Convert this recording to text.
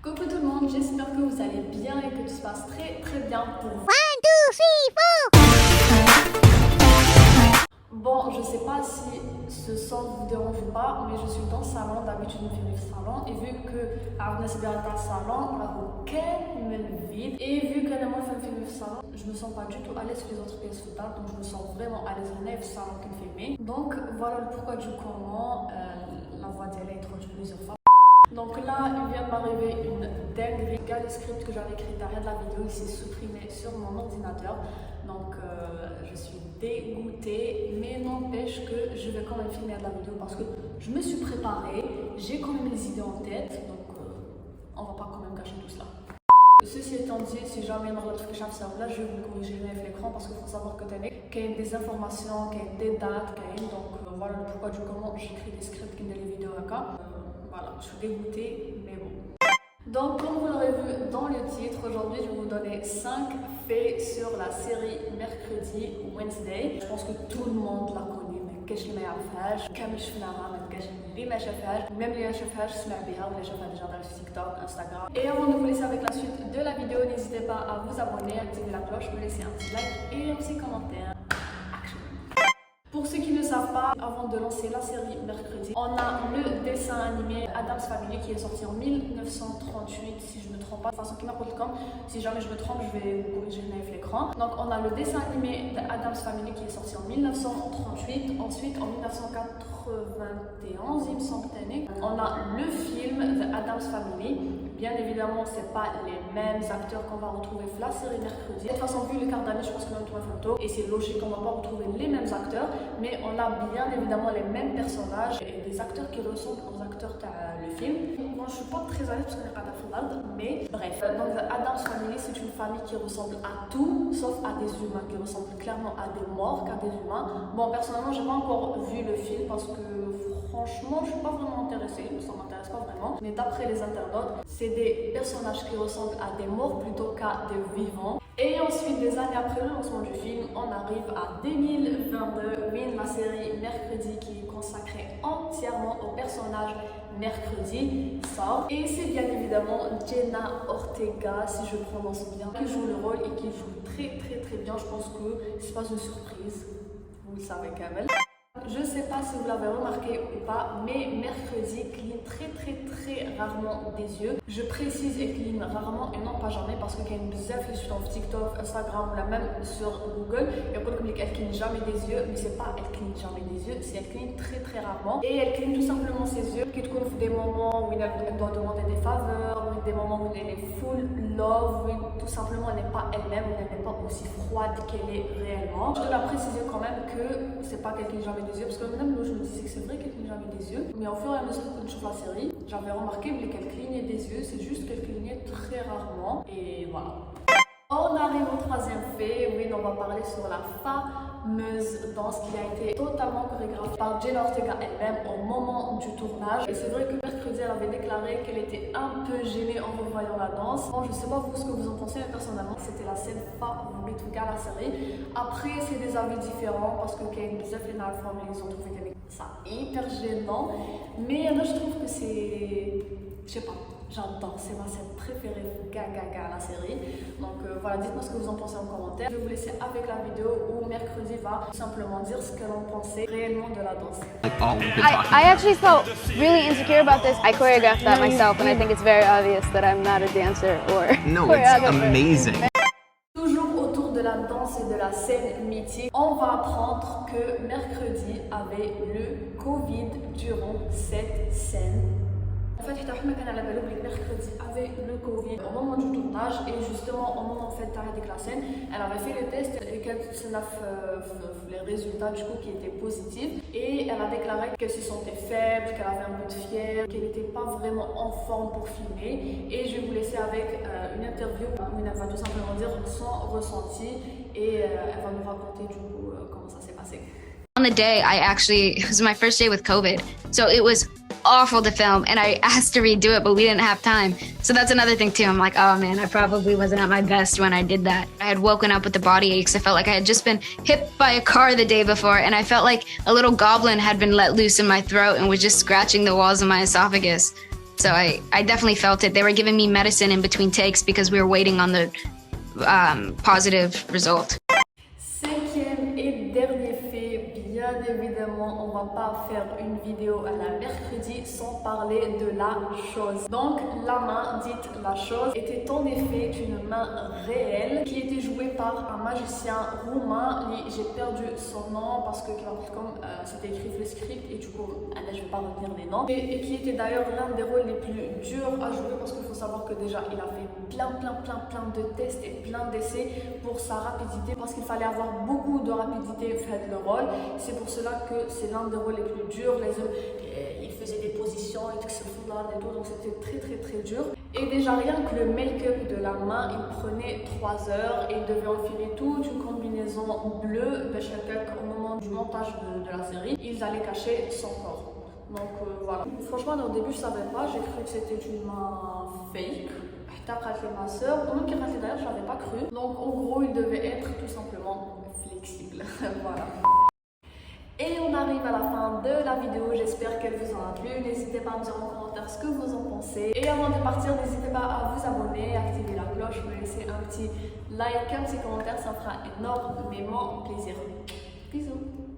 Coucou tout le monde, j'espère que vous allez bien et que tout se passe très très bien pour vous. 1, 2, 3, 4. Bon, je sais pas si ce son vous dérange ou pas, mais je suis dans le salon, d'habitude je fais le salon, et vu que Arna c'est bien dans le salon, là aucun me vide, et vu que moi je fais le salon, je me sens pas du tout à l'aise sur les autres pièces de table, donc je me sens vraiment à l'aise dans le salon qui me filme. Donc voilà le pourquoi du comment, la voix d'elle est trop plusieurs fois. Donc là, il vient de m'arriver une dinguerie. Regarde le script que j'avais écrit derrière la vidéo, il s'est supprimé sur mon ordinateur. Donc je suis dégoûtée, mais n'empêche que je vais quand même filmer de la vidéo parce que je me suis préparée, j'ai quand même les idées en tête, donc on va pas quand même gâcher tout cela. Ceci étant dit, si jamais dans votre fiche là, je vais vous corriger l'écran parce qu'il faut savoir que qu'il y a des informations, qu'il y a des dates, donc voilà pourquoi du comment j'écris des scripts qui me les vidéos à cas. Voilà, je suis dégoûtée, mais bon. Donc, comme vous l'aurez vu dans le titre, aujourd'hui, je vais vous donner 5 faits sur la série Mercredi Wednesday. Je pense que tout le monde la connaît, mais qu'est-ce que je mets à faire? Comme je fais même les HFH, c'est la BR, les gens déjà dans TikTok, Instagram. Et avant de vous laisser avec la suite de la vidéo, n'hésitez pas à vous abonner, activer la cloche, me laisser un petit like et un petit commentaire. Pour ceux qui ne savent pas, avant de lancer la série Mercredi, on a le dessin animé Addams Family qui est sorti en 1938, si je ne me trompe pas. De toute façon, si jamais je me trompe, je vais vous corriger l'écran. Donc, on a le dessin animé Addams Family qui est sorti en 1938. Ensuite, en 1991, il me semble, on a le film The Addams Family. Bien évidemment, c'est pas les mêmes acteurs qu'on va retrouver dans la série Mercredi. De toute façon, vu l'écart d'année, je pense que même toi, photo, et c'est logique qu'on va pas retrouver les mêmes acteurs, mais on a bien évidemment les mêmes personnages et des acteurs qui ressemblent aux acteurs de le film. Moi, je suis pas très à l'aise parce qu'on n'est pas d'Afrique, mais bref. Donc, The Addams Family, c'est une famille qui ressemble à tout, sauf à des humains, qui ressemblent clairement à des morts qu'à des humains. Bon, personnellement, j'ai pas encore vu le film parce que franchement, je suis pas vraiment intéressée, ça m'intéresse pas vraiment. Mais d'après les internautes, c'est des personnages qui ressemblent à des morts plutôt qu'à des vivants. Et ensuite, des années après le lancement du film, on arrive à 2022. Oui, la série Mercredi qui est consacrée entièrement au personnage Mercredi sort. Et c'est bien évidemment Jenna Ortega, si je prononce bien, qui joue le rôle et qui joue très bien. Je pense que c'est pas une surprise, vous le savez quand même. Je sais pas si vous l'avez remarqué ou pas, mais Mercredi cligne très rarement des yeux. Je précise et cligne rarement et non pas jamais parce qu'il y a une bizarre sur TikTok, Instagram ou la même sur Google. Il y a quelqu'un qui cligne jamais des yeux, mais c'est pas elle cligne jamais des yeux, c'est elle cligne très rarement. Et elle cligne tout simplement ses yeux, qui te confie des moments où elle doit demander des faveurs, ou des moments où elle est full love, où tout simplement elle n'est pas elle-même, où elle n'est pas aussi froide qu'elle est réellement. Je dois la préciser quand même que c'est pas qu'elle cligne jamais des yeux, parce que même moi je me disais que c'est vrai qu'elle cligne jamais des yeux, mais au fur et à mesure que je trouve la série, j'avais remarqué qu'elle clignait des yeux, c'est juste qu'elle clignait très rarement, et voilà. On arrive au troisième fait, oui, on va parler sur la fameuse danse qui a été totalement chorégraphiée par Jenna Ortega elle-même au moment du tournage. Et c'est vrai que Mercredi, elle avait déclaré qu'elle était un peu gênée en revoyant la danse. Bon, je sais pas vous ce que vous en pensez, mais personnellement, c'était la scène favorite de la série. Après, c'est des avis différents parce que Kane, bizarre, les femmes, ils ont trouvé ça hyper gênant. Mais là, je trouve que c'est... je sais pas. J'adore, c'est ma scène préférée gaga la série. Donc voilà, dites-moi ce que vous en pensez en commentaire. Je vais vous laisser avec la vidéo où Mercredi va tout simplement dire ce qu'elle en pensait réellement de la danse. I actually felt really insecure about this. I choreographed that myself and I think it's very obvious that I'm not a dancer or No, it's amazing. Toujours autour de la danse et de la scène mythique, on va apprendre que Mercredi avait le Covid durant cette scène. En fait, Mercredi avait le Covid au moment du tournage et justement au moment de la scène, elle avait fait le test et qu'elle les résultats du coup qui étaient positifs et elle a déclaré qu'elle se sentait faible, qu'elle avait un peu de fièvre, qu'elle n'était pas vraiment en forme pour filmer. Et je vais vous laisser avec une interview où elle va tout simplement dire son ressenti et elle va nous raconter du coup comment ça s'est passé. On the day, it was my first day with COVID, so it was awful to film, and I asked to redo it, but we didn't have time. So that's another thing too. I'm like, oh man, I probably wasn't at my best when I did that. I had woken up with the body aches. I felt like I had just been hit by a car the day before, and I felt like a little goblin had been let loose in my throat and was just scratching the walls of my esophagus. So I definitely felt it. They were giving me medicine in between takes because we were waiting on the positive result. Cinquième et dernier fait, bien évidemment, on va pas faire une vidéo à la mercredi sans parler de la chose. Donc la main, dite la chose, était en effet une main réelle qui était jouée par un magicien roumain. J'ai perdu son nom parce que comme c'était écrit le script et du coup là je vais pas retenir les noms. Et qui était d'ailleurs l'un des rôles les plus durs à jouer parce qu'il faut savoir que déjà il a fait plein de tests et plein d'essais pour sa rapidité parce qu'il fallait avoir beaucoup de rapidité fait le rôle. C'est pour cela que c'est l'un des rôles les plus durs. Les hommes, il faisait des positions et tout, et tout, donc c'était très dur. Et déjà rien que le make-up de la main, il prenait 3 heures et il devait enfiler toute une combinaison bleue. Au moment du montage de la série, ils allaient cacher son corps. Donc voilà. Franchement, au début, je savais pas. J'ai cru que c'était une main fake. Après ma soeur, ou même qui d'ailleurs, je n'avais pas cru. Donc en gros, il devait être tout simplement flexible. Voilà. Et on arrive à la fin de la vidéo, j'espère qu'elle vous aura plu. N'hésitez pas à me dire en commentaire ce que vous en pensez. Et avant de partir, n'hésitez pas à vous abonner, activer la cloche, me laisser un petit like, un petit commentaire, ça me fera énormément plaisir. Bisous.